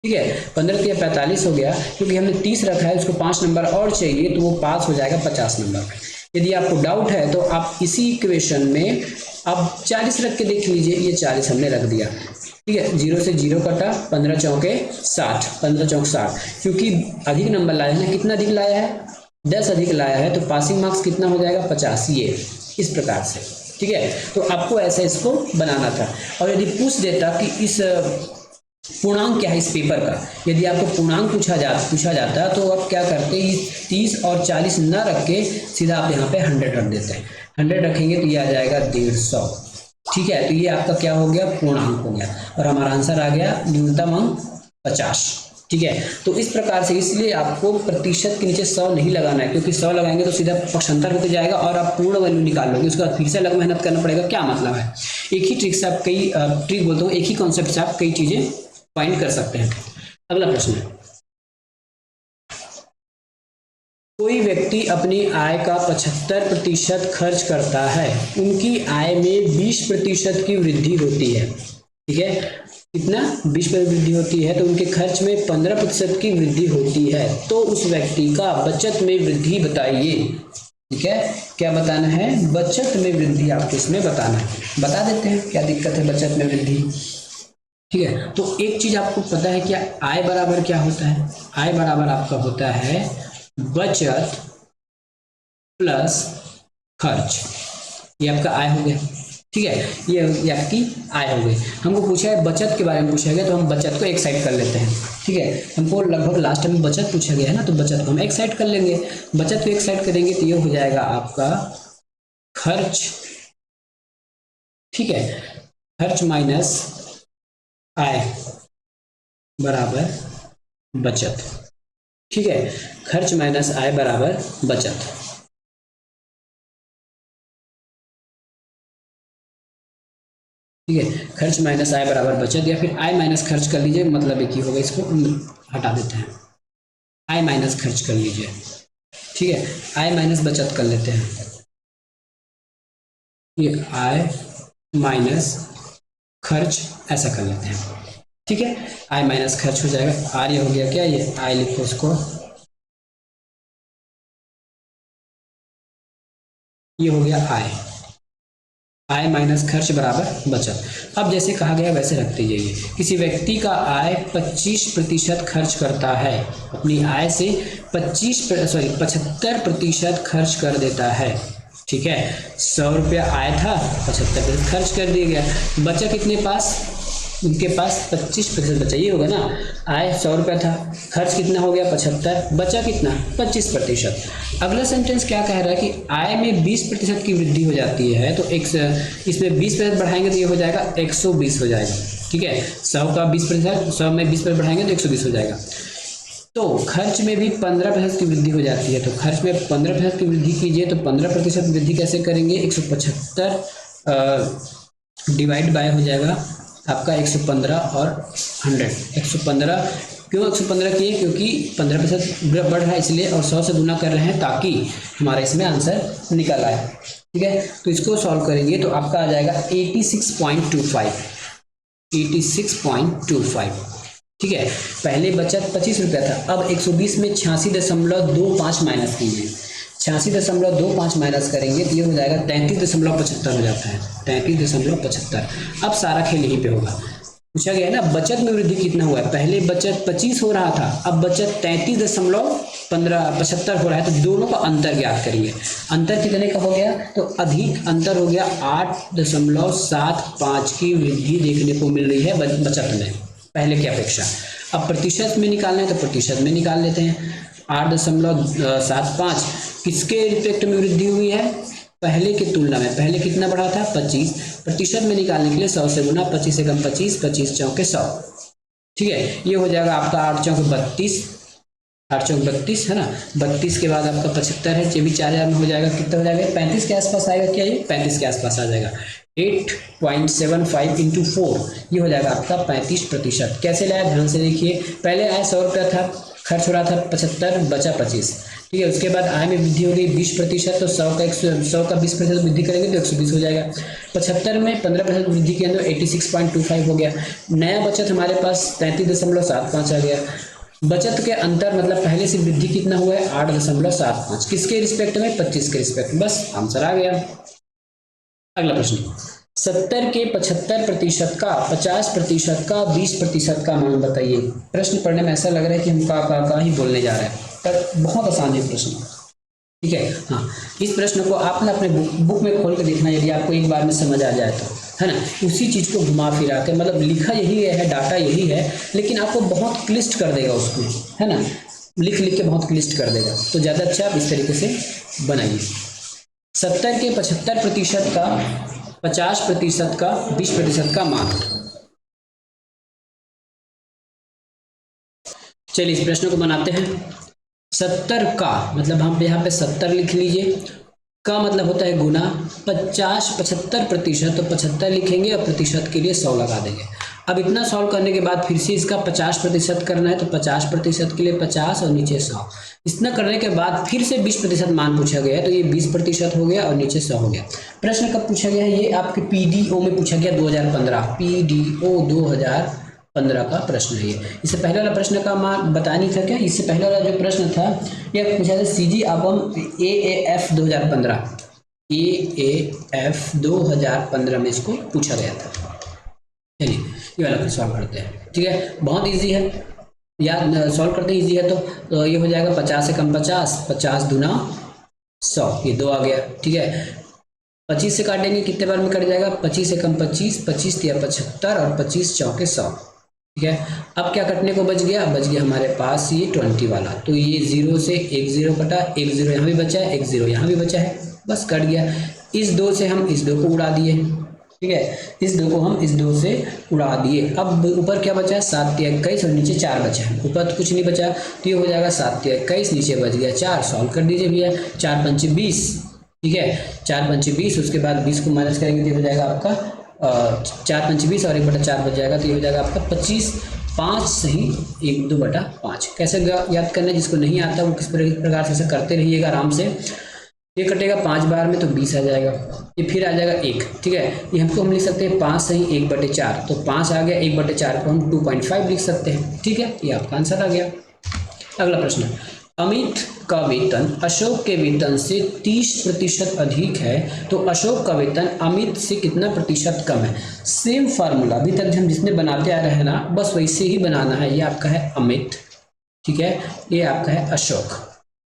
ठीक है, 15 तिया 45 हो गया, क्योंकि हमने 30 रखा है, उसको 5 नंबर और चाहिए तो वो पास हो जाएगा 50 नंबर पे। यदि आपको डाउट है तो आप इसी इक्वेशन में अब 40 रख के देख लीजिए, ये 40 हमने रख दिया, ठीक है, 0 से 0 कटा, 15 चौके 60, 15 चौक 60, क्योंकि अधिक नंबर लाया है ना, कितना अधिक लाया है, 10 अधिक लाया है, तो पासिंग मार्क्स कितना हो जाएगा 50, ये इस प्रकार से, ठीक है। तो आपको ऐसा इसको बनाना था। और यदि पूछ देता कि इस पूर्णांक क्या है इस पेपर का, यदि आपको पूर्णांक पूछा जाता तो आप क्या करते, 30 और 40 न रख के सीधा आप यहाँ पे 100 रख देते हैं, 100 रखेंगे तो ये आ जाएगा 150, ठीक है, तो ये आपका क्या हो गया, पूर्णांक हो गया और हमारा आंसर आ गया न्यूनतम अंक 50। ठीक है, तो इस प्रकार से, इसलिए आपको प्रतिशत के नीचे 100 नहीं लगाना है, क्योंकि 100 लगाएंगे तो सीधा पक्षांतर होकर जाएगा और आप पूर्ण वैल्यू निकाल लोगे, उसके बाद फिर से अलग मेहनत करना पड़ेगा। क्या मतलब है, एक ही ट्रिक से आप कई ट्रिक बोलते हो, एक ही कॉन्सेप्ट से आप कई चीजें फाइंड कर सकते हैं। अगला प्रश्न है, कोई व्यक्ति अपनी आय का 75% खर्च करता है, उनकी आय में 20% की वृद्धि होती है। ठीक है, कितना, 20% वृद्धि होती है, तो उनके खर्च में 15% की वृद्धि होती है, तो उस व्यक्ति का बचत में वृद्धि बताइए। ठीक है, क्या बताना है, बचत में वृद्धि आपको इसमें बताना है। बता देते हैं क्या दिक्कत है बचत में वृद्धि। ठीक है, तो एक चीज आपको पता है क्या, आय बराबर क्या होता है, आय बराबर आपका होता है बचत प्लस खर्च, ये आपका आय हो गया। ठीक है, ये आपकी आय हो गई। हमको पूछा है बचत के बारे में पूछा गया, तो हम बचत को एक साइड कर लेते हैं। ठीक है, हमको लगभग लास्ट में बचत पूछा गया है ना, तो बचत को हम एक साइड कर लेंगे। बचत को एक साइड करेंगे तो ये हो जाएगा आपका खर्च। ठीक है, खर्च माइनस आय बराबर बचत। ठीक है, खर्च माइनस आय बराबर बचत। ठीक है, खर्च माइनस आय बराबर बचत, या फिर आय माइनस खर्च कर लीजिए, मतलब एक ही होगा, इसको हटा देते हैं, आय माइनस खर्च कर लीजिए। ठीक है, आय माइनस बचत कर लेते हैं, ये आय माइनस खर्च ऐसा कर लेते हैं। ठीक है, आय माइनस खर्च हो जाएगा, आर ये हो गया क्या, ये आय लिखो उसको, ये हो गया आय, आय माइनस खर्च बराबर बचत। अब जैसे कहा गया वैसे रखते जाइए। किसी व्यक्ति का आय 25% खर्च करता है, अपनी आय से 75% खर्च कर देता है। ठीक है, 100 रुपया आय था, 75% खर्च कर दिया गया, बचा कितने पास, उनके पास 25% बचा, ये होगा ना, आय 100 रुपया था, खर्च कितना हो गया 75, बचा कितना 25%। अगला सेंटेंस क्या कह रहा है कि आय में 20% की वृद्धि हो जाती है, तो इसमें 20% बढ़ाएंगे तो ये हो जाएगा 120 हो जाएगा। ठीक है, 100 का 20%, 100 में 20% बढ़ाएंगे तो 120 हो जाएगा। तो खर्च में भी 15% की वृद्धि हो जाती है, तो खर्च में 15% की वृद्धि कीजिए, तो 15% वृद्धि कैसे करेंगे, 175 डिवाइड बाय हो जाएगा आपका 115 और 100, 115, क्यों 115 किए, क्योंकि 15% बढ़ रहा है इसलिए, और 100 से गुना कर रहे हैं ताकि हमारा इसमें आंसर निकल आए। ठीक है, तो इसको सॉल्व करेंगे तो आपका आ जाएगा 86.25, 86.25। ठीक है, पहले बचत 25 रुपया था, अब 120 में 86.25 माइनस कीजिए, 86.25 माइनस करेंगे तो ये हो जाएगा 33.75 हो जाता है, 33.75। अब सारा खेल यहीं पे होगा, पूछा गया है ना बचत में वृद्धि कितना हुआ है, पहले बचत 25 हो रहा था, अब बचत 33.75 हो रहा है, तो दोनों का अंतर ज्ञात करेंगे। अंतर कितने का हो गया, तो अधिक अंतर हो गया, 8.75 की वृद्धि देखने को मिल रही है बचत में पहले की अपेक्षा। अब प्रतिशत में निकालना है तो प्रतिशत में निकाल लेते हैं, 8.75 किसके रिस्पेक्ट में वृद्धि हुई है, पहले की तुलना में, पहले कितना बढ़ा था 25, प्रतिशत में निकालने के लिए 100 से गुना, 25 से कम 25, 25 चौके 100। ठीक है, ये हो जाएगा आपका 8 चौके 32, 8 चौक 32 है ना, 32 के बाद आपका 75 है, ये भी 4000 में हो जाएगा, कितना हो जाएगा 35 के आसपास आएगा, क्या ये 35 के आसपास आ जाएगा, 8.75 इंटू 4, ये हो जाएगा आपका 35%। कैसे लाया, ध्यान से देखिए, पहले आया 100 रुपया था, खर्च हो रहा था 75, बचा 25। ठीक है, उसके बाद आय में वृद्धि हो गई 20%, तो 100 का 20% वृद्धि करेंगे तो 120 हो जाएगा, 75 में 15% वृद्धि के अंदर 86.25 हो गया, नया बचत हमारे पास 33.75 आ गया, बचत के अंतर मतलब पहले से वृद्धि कितना हुआ है 8.75, किसके रिस्पेक्ट में 25 के रिस्पेक्ट में, बस आंसर आ गया। अगला प्रश्न, 70 के 75% का, 50% का, 20% का मान बताइए। प्रश्न पढ़ने में ऐसा लग रहा है कि हम का ही बोलने जा रहे हैं, पर बहुत आसान है प्रश्न। ठीक है, हाँ, इस प्रश्न को आपने अपने बुक में खोल के देखना, यदि आपको एक बार में समझ आ जाए तो, है ना, उसी चीज को घुमा फिरा के, मतलब लिखा यही है, डाटा यही है, लेकिन आपको बहुत क्लिष्ट कर देगा उसको, है ना, लिख के बहुत क्लिष्ट कर देगा, तो ज्यादा अच्छा आप इस तरीके से बनाइए। 70 के 75% का 50% का 20% का मान। चलिए इस प्रश्न को बनाते हैं। 70 का मतलब हम यहाँ पे 70 लिख लीजिए, का मतलब होता है गुना, 75% तो 75 लिखेंगे और प्रतिशत के लिए 100 लगा देंगे। अब इतना सॉल्व करने के बाद फिर से इसका 50% करना है, तो 50% के लिए 50 और नीचे 100। इतना करने के बाद फिर से 20% मान पूछा गया है, तो ये 20% हो गया और नीचे 100 हो गया। प्रश्न कब पूछा गया है? ये आपके पीडीओ में पूछा गया 2015, पीडीओ 2015 का प्रश्न है ये। इससे पहले वाला प्रश्न का मान बता नहीं था क्या? इससे पहले वाला जो प्रश्न था ये पूछा था सीजी एवं एएएफ 2015, एएएफ 2015 में इसको पूछा गया था। चलिए ये वाला फिर सॉल्व करते हैं। ठीक है, बहुत इजी है, याद सॉल्व करते हैं। इजी है तो ये हो जाएगा 50 से कम 50, 50 दूना 100, ये 2 आ गया। ठीक है, 25 से काटेंगे कितने बार में कट जाएगा? 25 से कम 25, 25 तिया 75 और 25 चौके 100। ठीक है, अब क्या कटने को बच गया? बच गया हमारे पास ये 20 वाला, तो ये 0 से एक 0 कटा, एक 0 यहाँ भी बचा है, एक 0 यहाँ भी बचा है, बस कट गया। इस 2 से हम इस 2 को उड़ा दिए। ठीक है, इस 2 को हम इस 2 से उड़ा दिए। अब ऊपर क्या बचा है? 7 तिया 21 और नीचे 4 बचा है, ऊपर तो कुछ नहीं बचा, तो ये हो जाएगा 7 तिया 21, नीचे बच गया 4। सॉल्व कर दीजिए भैया, 4 पंच 20। ठीक है, 4 पंच 20, उसके बाद 20 को माइनस करेंगे तो ये हो जाएगा आपका 4 पंच 20 और 1/4 बच जाएगा, तो ये हो जाएगा आपका 25। 5 सही 1 2/5। कैसे याद करना है? जिसको नहीं आता वो किस प्रकार से ऐसा करते रहिएगा आराम से। ये कटेगा 5 बार में तो 20 आ जाएगा, ये फिर आ जाएगा 1। ठीक है, ये हमको हम लिख सकते हैं 5 सही 1/4, तो 5 आ गया, 1/4 को हम 2.5 लिख सकते हैं। ठीक है, ये आपका आंसर आ गया। अगला प्रश्न, अमित का वेतन अशोक के वेतन से 30% अधिक है, तो अशोक का वेतन अमित से कितना प्रतिशत कम है? सेम फार्मूला अभी तक हम जिसने बनाते आ रहे हैं ना, बस वैसे ही बनाना है। ये आपका है अमित, ठीक है, ये आपका है अशोक।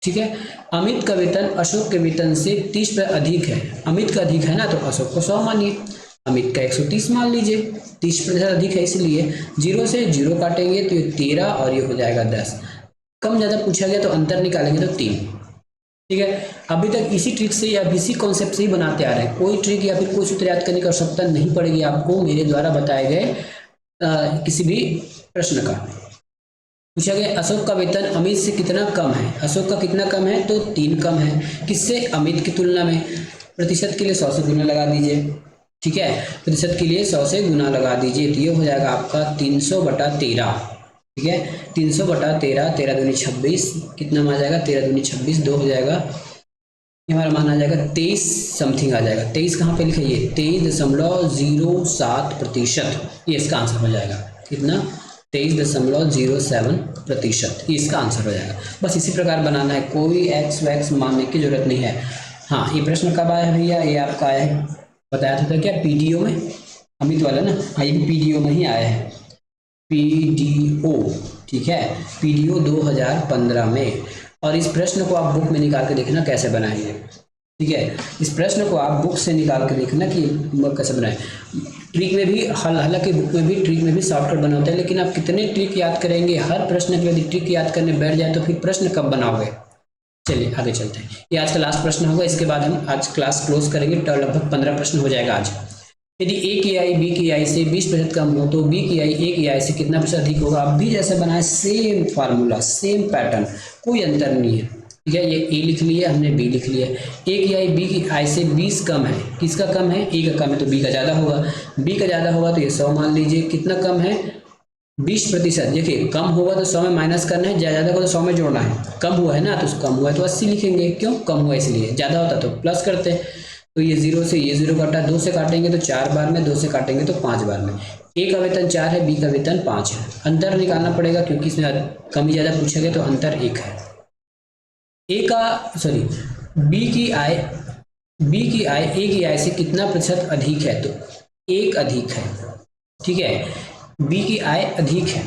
ठीक है, अमित का वेतन अशोक के वेतन से 30% अधिक है। अमित का अधिक है ना, तो अशोक को 100 मानिए, अमित का 130 मान लीजिए, 30% अधिक है इसलिए 0 से 0 काटेंगे तो ये 13 और ये हो जाएगा 10। कम ज़्यादा पूछा गया तो अंतर निकालेंगे तो 3। ठीक है, अभी तक इसी ट्रिक से या इसी कॉन्सेप्ट से ही बनाते आ रहे हैं। कोई ट्रिक या फिर कोई सूत्र याद करने की आवश्यकता नहीं पड़ेगी आपको मेरे द्वारा बताए गए किसी भी प्रश्न का। पूछा गया अशोक का वेतन अमित से कितना कम है? अशोक का कितना कम है? तो 3 कम है। किससे? अमित की तुलना में। प्रतिशत के लिए 100 से गुना लगा दीजिए। ठीक है, प्रतिशत के लिए 100 से गुना लगा दीजिए, तो ये हो जाएगा आपका 300/13। ठीक है, 300/13, 13 दूनी 26, कितना मान आ जाएगा? 13 दूनी 26, 2 हो जाएगा, ये हमारा मान आ जाएगा 23 समथिंग आ जाएगा। 23 कहाँ पे लिखा? ये 23.07%, ये इसका आंसर हो जाएगा। कितना? 23.07%, ये इसका आंसर हो जाएगा। बस इसी प्रकार बनाना है, कोई एक्स वैक्स मानने की जरूरत नहीं है। हाँ, ये प्रश्न कब आया है भैया? ये आपका आया है, बताया था क्या, पीडीओ में, अमित वाला ना। हाँ, ये भी पीडीओ में ही आया है, पीडीओ। ठीक है, पीडीओ 2015 में। और इस प्रश्न को आप बुक में निकाल के देखना कैसे बनाएंगे। ठीक है, इस प्रश्न को आप बुक से निकाल के देखना कि कैसे बनाए। ट्रिक में भी हालांकि बुक में भी ट्रिक में भी शॉर्टकट बना होता है, लेकिन आप कितने ट्रिक याद करेंगे? हर प्रश्न के यदि ट्रिक याद करने बैठ जाए तो फिर प्रश्न कब बनाओगे? चलिए आगे चलते हैं। ये आज का लास्ट प्रश्न होगा, इसके बाद हम आज क्लास क्लोज करेंगे। लगभग 15 प्रश्न हो जाएगा आज। यदि ए की आई बी की आई से 20% कम हो तो बी की आई ए की आई से कितना प्रतिशत अधिक होगा? आप भी जैसे बनाए, सेम फार्मूला, सेम पैटर्न, कोई अंतर नहीं है। ठीक है, ये ए लिख लिया हमने, बी लिख लिया। ए की आई बी की आई से 20 कम है, किसका कम है? ए का कम है तो बी का ज़्यादा होगा। बी का ज़्यादा होगा तो ये 100 मान लीजिए। कितना कम है? 20%। देखिए, कम होगा तो 100 में माइनस करना है, ज़्यादा होगा तो 100 में जोड़ना है। कम हुआ है ना, तो कम हुआ है तो 80 लिखेंगे। क्यों? कम हुआ इसलिए। ज़्यादा होता तो प्लस करते हैं। तो ये 0 से ये 0 कटा, 2 से काटेंगे तो 4 बार में, 2 से काटेंगे तो 5 बार में। ए का वेतन 4 है, बी का वेतन 5 है। अंतर निकालना पड़ेगा क्योंकि इसमें कमी ज़्यादा पूछा गया तो अंतर 1 है। बी की आय ए की आय से कितना प्रतिशत अधिक है? तो 1 अधिक है। ठीक है, बी की आय अधिक है।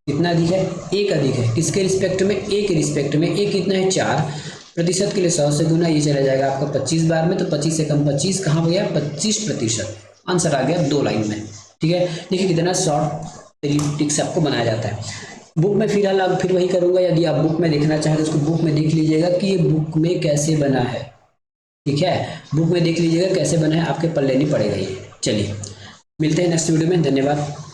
कितना अधिक है? 1 अधिक है। किसके रिस्पेक्ट में? ए के रिस्पेक्ट में। ए कितना है? 4। प्रतिशत के लिए 100 से गुना, ये चला जाएगा आपका 25 बार में, तो 25 से कम 25 कहाँ गया? 25%। आंसर आ गया 2 लाइन में। ठीक है, देखिए कितना शॉर्ट ट्रिक से आपको बनाया जाता है। बुक में फिलहाल अब फिर वही करूंगा, यदि आप बुक में देखना चाहें तो उसको बुक में देख लीजिएगा कि ये बुक में कैसे बना है। ठीक है, बुक में देख लीजिएगा कैसे बना है, आपके पल्ले नहीं पड़ेगा ये। चलिए मिलते हैं नेक्स्ट वीडियो में, धन्यवाद।